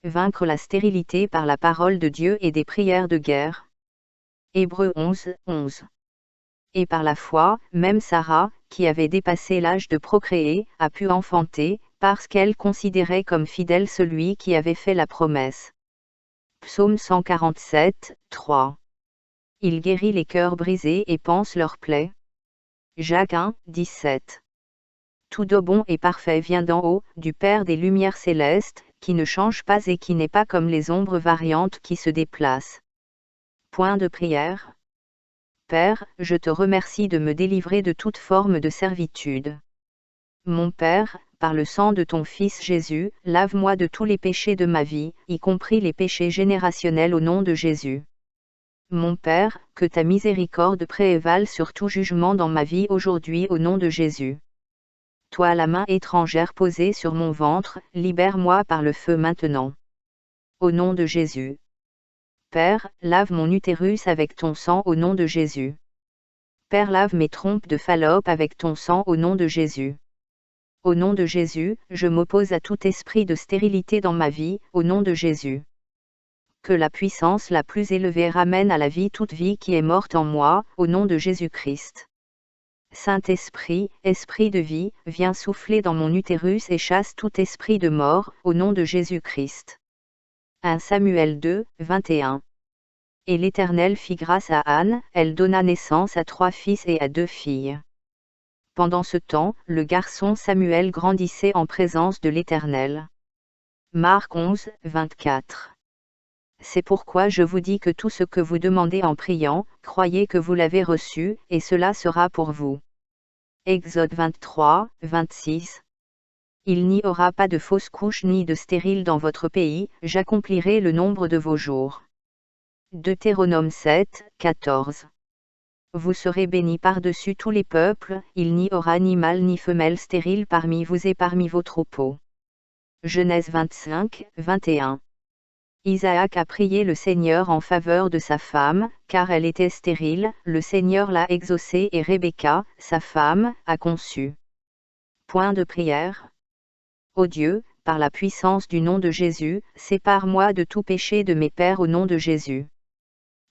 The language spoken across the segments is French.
vaincre la stérilité par la parole de Dieu et des prières de guerre. Hébreux 11, 11. Et par la foi, même Sarah, qui avait dépassé l'âge de procréer, a pu enfanter, parce qu'elle considérait comme fidèle celui qui avait fait la promesse. Psaume 147, 3. Il guérit les cœurs brisés et panse leurs plaies. Jacques 1, 17. Tout de bon et parfait vient d'en haut, du Père des lumières célestes, qui ne change pas et qui n'est pas comme les ombres variantes qui se déplacent. Point de prière. Père, je te remercie de me délivrer de toute forme de servitude. Mon Père, par le sang de ton Fils Jésus, lave-moi de tous les péchés de ma vie, y compris les péchés générationnels au nom de Jésus. Mon Père, que ta miséricorde prévale sur tout jugement dans ma vie aujourd'hui au nom de Jésus. Toi la main étrangère posée sur mon ventre, libère-moi par le feu maintenant. Au nom de Jésus. Père, lave mon utérus avec ton sang au nom de Jésus. Père, lave mes trompes de Fallope avec ton sang au nom de Jésus. Au nom de Jésus, je m'oppose à tout esprit de stérilité dans ma vie, au nom de Jésus. Que la puissance la plus élevée ramène à la vie toute vie qui est morte en moi, au nom de Jésus-Christ. Saint-Esprit, Esprit de vie, viens souffler dans mon utérus et chasse tout esprit de mort, au nom de Jésus-Christ. 1 Samuel 2, 21. Et l'Éternel fit grâce à Anne, elle donna naissance à 3 fils et à 2 filles. Pendant ce temps, le garçon Samuel grandissait en présence de l'Éternel. Marc 11, 24. C'est pourquoi je vous dis que tout ce que vous demandez en priant, croyez que vous l'avez reçu, et cela sera pour vous. Exode 23, 26. Il n'y aura pas de fausses couches ni de stériles dans votre pays, j'accomplirai le nombre de vos jours. Deutéronome 7, 14. Vous serez bénis par-dessus tous les peuples, il n'y aura ni mâle ni femelle stérile parmi vous et parmi vos troupeaux. Genèse 25, 21. Isaac a prié le Seigneur en faveur de sa femme, car elle était stérile, le Seigneur l'a exaucée et Rebecca, sa femme, a conçu. Point de prière. Ô Dieu, par la puissance du nom de Jésus, sépare-moi de tout péché de mes pères au nom de Jésus.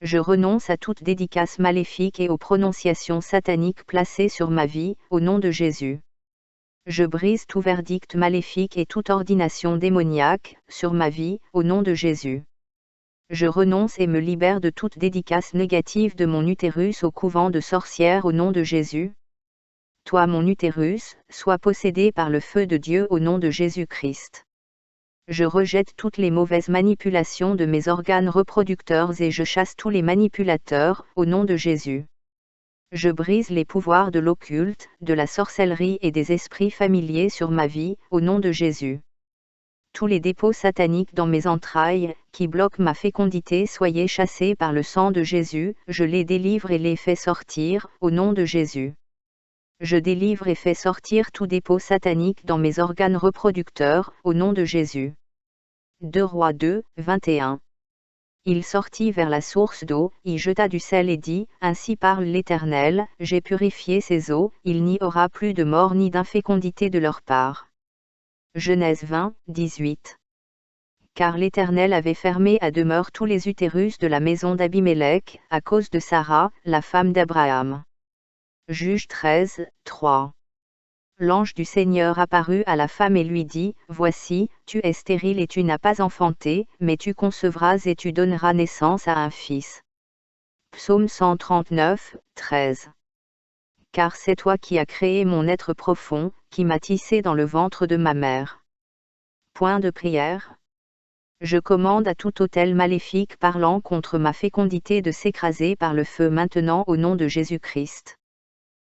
Je renonce à toute dédicace maléfique et aux prononciations sataniques placées sur ma vie, au nom de Jésus. Je brise tout verdict maléfique et toute ordination démoniaque, sur ma vie, au nom de Jésus. Je renonce et me libère de toute dédicace négative de mon utérus au couvent de sorcières au nom de Jésus. Toi mon utérus, sois possédé par le feu de Dieu au nom de Jésus-Christ. Je rejette toutes les mauvaises manipulations de mes organes reproducteurs et je chasse tous les manipulateurs, au nom de Jésus. Je brise les pouvoirs de l'occulte, de la sorcellerie et des esprits familiers sur ma vie, au nom de Jésus. Tous les dépôts sataniques dans mes entrailles, qui bloquent ma fécondité, soyez chassés par le sang de Jésus, je les délivre et les fais sortir, au nom de Jésus. Je délivre et fais sortir tout dépôt satanique dans mes organes reproducteurs, au nom de Jésus. 2 Rois 2, 21. Il sortit vers la source d'eau, y jeta du sel et dit, ainsi parle l'Éternel, j'ai purifié ces eaux, il n'y aura plus de mort ni d'infécondité de leur part. Genèse 20, 18. Car l'Éternel avait fermé à demeure tous les utérus de la maison d'Abimélec, à cause de Sarah, la femme d'Abraham. Juge 13, 3. L'ange du Seigneur apparut à la femme et lui dit, voici, tu es stérile et tu n'as pas enfanté, mais tu concevras et tu donneras naissance à un fils. Psaume 139, 13. Car c'est toi qui as créé mon être profond, qui m'as tissé dans le ventre de ma mère. Point de prière. Je commande à tout autel maléfique parlant contre ma fécondité de s'écraser par le feu maintenant au nom de Jésus-Christ.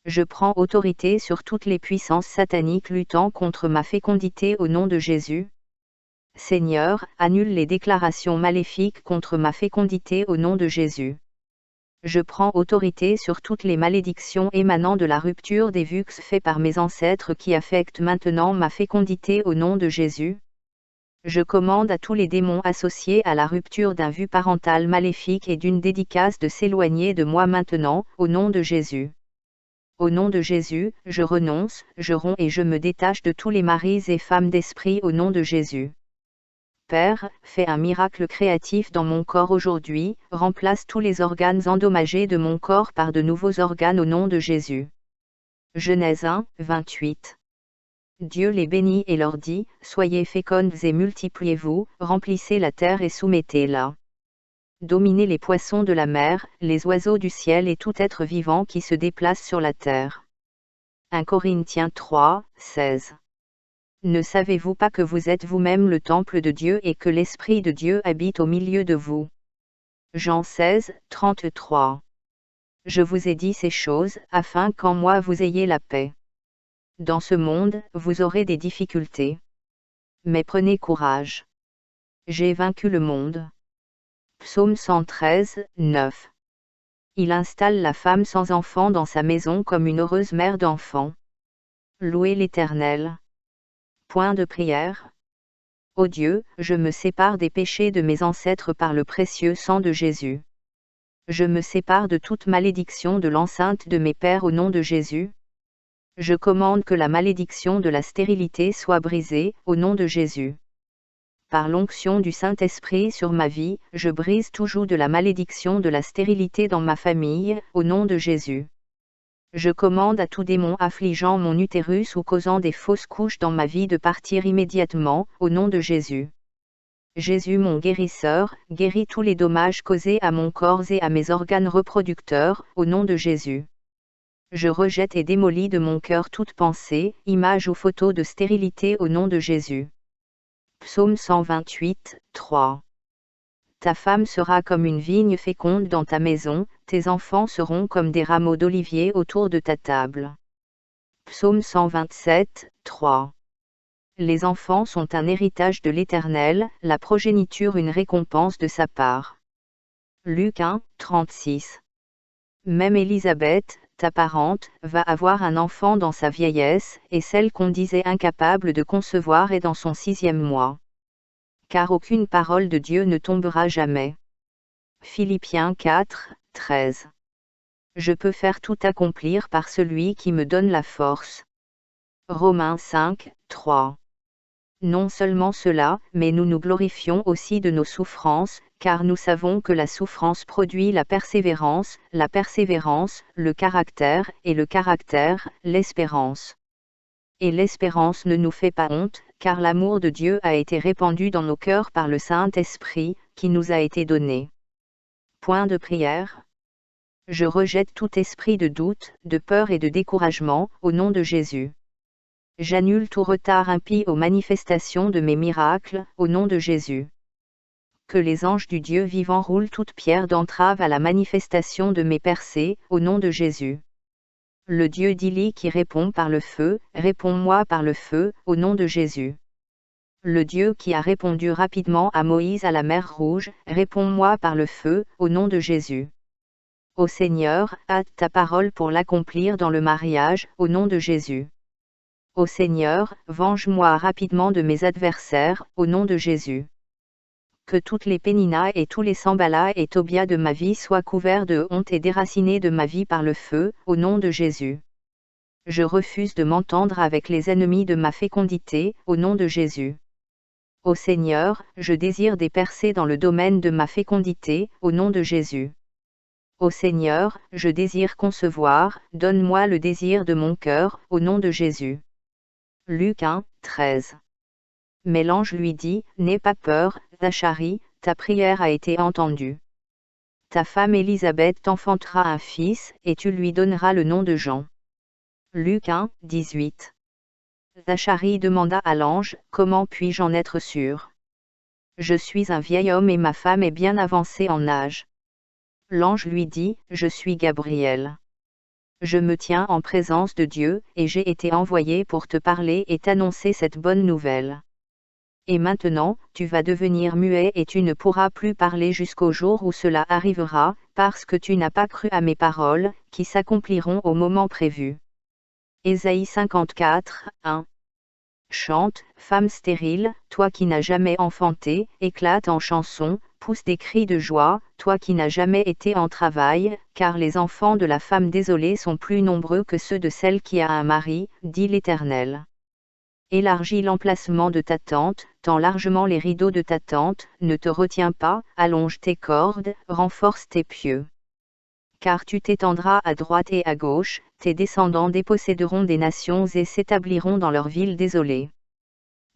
Je prends autorité sur toutes les puissances sataniques luttant contre ma fécondité au nom de Jésus. Seigneur, annule les déclarations maléfiques contre ma fécondité au nom de Jésus. Je prends autorité sur toutes les malédictions émanant de la rupture des vux faits par mes ancêtres qui affectent maintenant ma fécondité au nom de Jésus. Je commande à tous les démons associés à la rupture d'un vœu parental maléfique et d'une dédicace de s'éloigner de moi maintenant, au nom de Jésus. Au nom de Jésus, je renonce, je romps et je me détache de tous les maris et femmes d'esprit au nom de Jésus. Père, fais un miracle créatif dans mon corps aujourd'hui, remplace tous les organes endommagés de mon corps par de nouveaux organes au nom de Jésus. Genèse 1, 28. Dieu les bénit et leur dit, soyez fécondes et multipliez-vous, remplissez la terre et soumettez-la. Dominez les poissons de la mer, les oiseaux du ciel et tout être vivant qui se déplace sur la terre. 1 Corinthiens 3, 16. Ne savez-vous pas que vous êtes vous-même le temple de Dieu et que l'Esprit de Dieu habite au milieu de vous? Jean 16, 33. Je vous ai dit ces choses, afin qu'en moi vous ayez la paix. Dans ce monde, vous aurez des difficultés. Mais prenez courage. J'ai vaincu le monde. Psaume 113, 9. Il installe la femme sans enfant dans sa maison comme une heureuse mère d'enfants. Louez l'Éternel. Point de prière. Ô Dieu, je me sépare des péchés de mes ancêtres par le précieux sang de Jésus. Je me sépare de toute malédiction de l'enceinte de mes pères au nom de Jésus. Je commande que la malédiction de la stérilité soit brisée, au nom de Jésus. Par l'onction du Saint-Esprit sur ma vie, je brise tout joug de la malédiction de la stérilité dans ma famille, au nom de Jésus. Je commande à tout démon affligeant mon utérus ou causant des fausses couches dans ma vie de partir immédiatement, au nom de Jésus. Jésus mon guérisseur, guéris tous les dommages causés à mon corps et à mes organes reproducteurs, au nom de Jésus. Je rejette et démolis de mon cœur toute pensée, image ou photo de stérilité au nom de Jésus. Psaume 128, 3. Ta femme sera comme une vigne féconde dans ta maison, tes enfants seront comme des rameaux d'olivier autour de ta table. Psaume 127, 3. Les enfants sont un héritage de l'Éternel, la progéniture une récompense de sa part. Luc 1, 36. Même Élisabeth, ta parente, va avoir un enfant dans sa vieillesse, et celle qu'on disait incapable de concevoir est dans son 6e mois. Car aucune parole de Dieu ne tombera jamais. Philippiens 4, 13. Je peux faire tout accomplir par celui qui me donne la force. Romains 5, 3. Non seulement cela, mais nous nous glorifions aussi de nos souffrances, car nous savons que la souffrance produit la persévérance, le caractère, et le caractère, l'espérance. Et l'espérance ne nous fait pas honte, car l'amour de Dieu a été répandu dans nos cœurs par le Saint-Esprit, qui nous a été donné. Point de prière. Je rejette tout esprit de doute, de peur et de découragement, au nom de Jésus. J'annule tout retard impie aux manifestations de mes miracles, au nom de Jésus. Que les anges du Dieu vivant roulent toute pierre d'entrave à la manifestation de mes percées, au nom de Jésus. Le Dieu d'Élie qui répond par le feu, réponds-moi par le feu, au nom de Jésus. Le Dieu qui a répondu rapidement à Moïse à la mer Rouge, réponds-moi par le feu, au nom de Jésus. Ô Seigneur, hâte ta parole pour l'accomplir dans le mariage, au nom de Jésus. Ô Seigneur, venge-moi rapidement de mes adversaires, au nom de Jésus. Que toutes les Péninas et tous les Sambala et Tobia de ma vie soient couverts de honte et déracinés de ma vie par le feu, au nom de Jésus. Je refuse de m'entendre avec les ennemis de ma fécondité, au nom de Jésus. Ô Seigneur, je désire des percées dans le domaine de ma fécondité, au nom de Jésus. Ô Seigneur, je désire concevoir, donne-moi le désir de mon cœur, au nom de Jésus. Luc 1, 13. Mais l'ange lui dit, n'aie pas peur, Zacharie, ta prière a été entendue. Ta femme Élisabeth t'enfantera un fils, et tu lui donneras le nom de Jean. Luc 1, 18. Zacharie demanda à l'ange, comment puis-je en être sûr? Je suis un vieil homme et ma femme est bien avancée en âge. L'ange lui dit, je suis Gabriel. Je me tiens en présence de Dieu, et j'ai été envoyé pour te parler et t'annoncer cette bonne nouvelle. Et maintenant, tu vas devenir muet et tu ne pourras plus parler jusqu'au jour où cela arrivera, parce que tu n'as pas cru à mes paroles, qui s'accompliront au moment prévu. Ésaïe 54, 1. Chante, femme stérile, toi qui n'as jamais enfanté, éclate en chanson, pousse des cris de joie, toi qui n'as jamais été en travail, car les enfants de la femme désolée sont plus nombreux que ceux de celle qui a un mari, dit l'Éternel. Élargis l'emplacement de ta tente, tends largement les rideaux de ta tente, ne te retiens pas, allonge tes cordes, renforce tes pieux. Car tu t'étendras à droite et à gauche, tes descendants déposséderont des nations et s'établiront dans leurs villes désolées.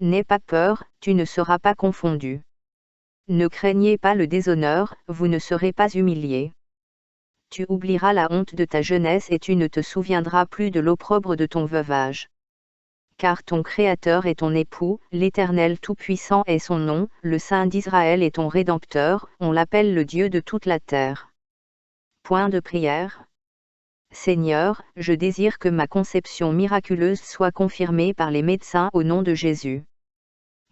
N'aie pas peur, tu ne seras pas confondu. Ne craignez pas le déshonneur, vous ne serez pas humiliés. Tu oublieras la honte de ta jeunesse et tu ne te souviendras plus de l'opprobre de ton veuvage. Car ton Créateur est ton époux, l'Éternel Tout-Puissant est son nom, le Saint d'Israël est ton Rédempteur, on l'appelle le Dieu de toute la terre. Point de prière. Seigneur, je désire que ma conception miraculeuse soit confirmée par les médecins au nom de Jésus.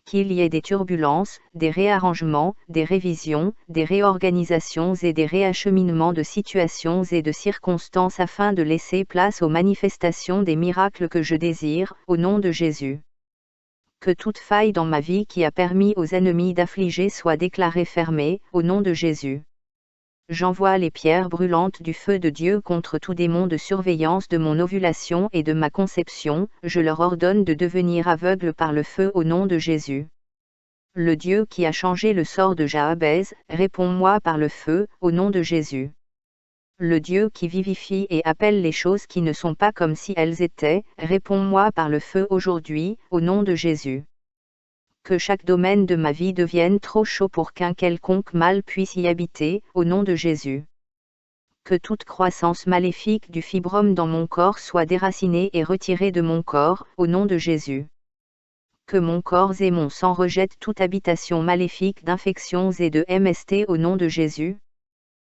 Qu'il y ait des turbulences, des réarrangements, des révisions, des réorganisations et des réacheminements de situations et de circonstances afin de laisser place aux manifestations des miracles que je désire, au nom de Jésus. Que toute faille dans ma vie qui a permis aux ennemis d'affliger soit déclarée fermée, au nom de Jésus. J'envoie les pierres brûlantes du feu de Dieu contre tout démon de surveillance de mon ovulation et de ma conception, je leur ordonne de devenir aveugles par le feu au nom de Jésus. Le Dieu qui a changé le sort de Jabez, réponds-moi par le feu, au nom de Jésus. Le Dieu qui vivifie et appelle les choses qui ne sont pas comme si elles étaient, réponds-moi par le feu aujourd'hui, au nom de Jésus. Que chaque domaine de ma vie devienne trop chaud pour qu'un quelconque mal puisse y habiter, au nom de Jésus. Que toute croissance maléfique du fibrome dans mon corps soit déracinée et retirée de mon corps, au nom de Jésus. Que mon corps et mon sang rejettent toute habitation maléfique d'infections et de MST au nom de Jésus.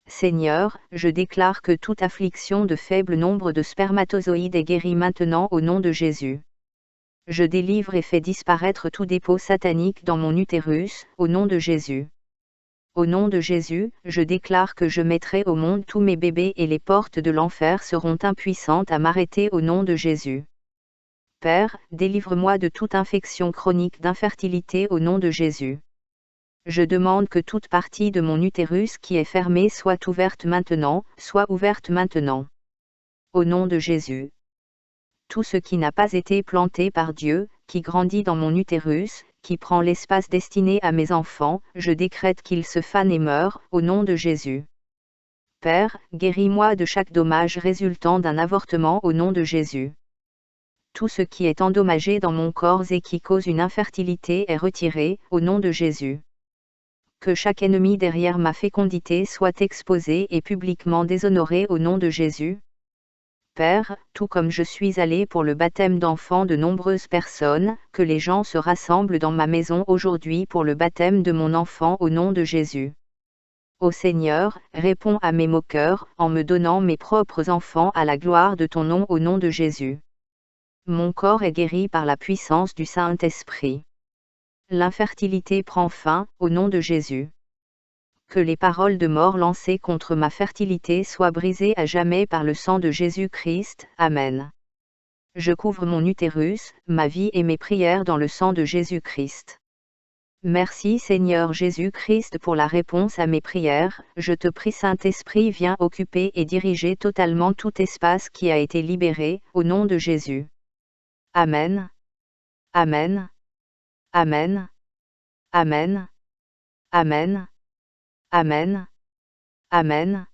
Seigneur, je déclare que toute affliction de faible nombre de spermatozoïdes est guérie maintenant au nom de Jésus. Je délivre et fais disparaître tout dépôt satanique dans mon utérus, au nom de Jésus. Au nom de Jésus, je déclare que je mettrai au monde tous mes bébés et les portes de l'enfer seront impuissantes à m'arrêter au nom de Jésus. Père, délivre-moi de toute infection chronique d'infertilité au nom de Jésus. Je demande que toute partie de mon utérus qui est fermée soit ouverte maintenant, soit ouverte maintenant. Au nom de Jésus. Tout ce qui n'a pas été planté par Dieu, qui grandit dans mon utérus, qui prend l'espace destiné à mes enfants, je décrète qu'il se fane et meure, au nom de Jésus. Père, guéris-moi de chaque dommage résultant d'un avortement au nom de Jésus. Tout ce qui est endommagé dans mon corps et qui cause une infertilité est retiré, au nom de Jésus. Que chaque ennemi derrière ma fécondité soit exposé et publiquement déshonoré au nom de Jésus. Père, tout comme je suis allé pour le baptême d'enfants de nombreuses personnes, que les gens se rassemblent dans ma maison aujourd'hui pour le baptême de mon enfant au nom de Jésus. Ô Seigneur, réponds à mes moqueurs, en me donnant mes propres enfants à la gloire de ton nom au nom de Jésus. Mon corps est guéri par la puissance du Saint-Esprit. L'infertilité prend fin, au nom de Jésus. Que les paroles de mort lancées contre ma fertilité soient brisées à jamais par le sang de Jésus-Christ. Amen. Je couvre mon utérus, ma vie et mes prières dans le sang de Jésus-Christ. Merci Seigneur Jésus-Christ pour la réponse à mes prières, je te prie Saint-Esprit viens occuper et diriger totalement tout espace qui a été libéré, au nom de Jésus. Amen. Amen. Amen. Amen. Amen. Amen. Amen.